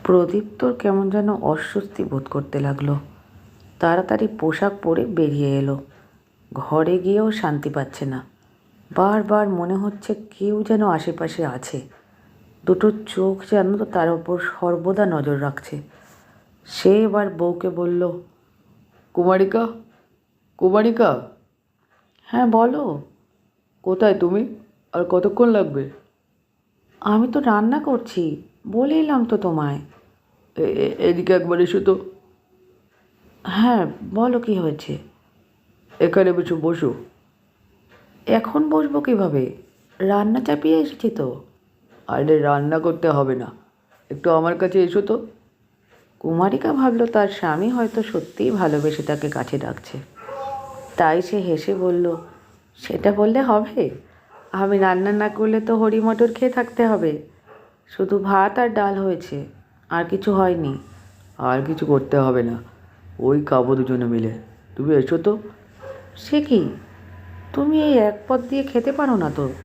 প্রদীপ তোর কেমন যেন অস্বস্তি বোধ করতে লাগলো। তাড়াতাড়ি পোশাক পরে বেরিয়ে এলো। ঘরে গিয়েও শান্তি পাচ্ছে না। বারবার মনে হচ্ছে কেউ যেন আশেপাশে আছে। দুটো চোখ যেন তো তার ওপর সর্বদা নজর রাখছে। সে এবার বউকে বলল, কুমারিকা, কুমারিকা, হ্যাঁ বলো। কোথায় তুমি? আর কতক্ষণ লাগবে? আমি তো রান্না করছি, বলে এলাম তো তোমায়। এদিকে একবার এসো তো। হ্যাঁ বলো, কি হয়েছে? এখানে বসো, বসো। এখন বসবো কিভাবে? রান্না চাপিয়ে এসেছি তো। আরে রান্না করতে হবে না, একটু আমার কাছে এসো তো। কুমারিকা ভাবলো তার স্বামী হয়তো সত্যিই ভালোবেসে তাকে কাছে ডাকছে। তাই সে হেসে বলল, সেটা বললে হবে? আমি রান্না না করলে তো হরি মটর খেয়ে থাকতে হবে। শুধু ভাত আর ডাল হয়েছে, আর কিছু হয়নি। আর কিছু করতে হবে না, ওই খাবো দুজনে মিলে। তুমি এসো তো। সে কি, তুমি এই এক পদ দিয়ে খেতে পারো না তো?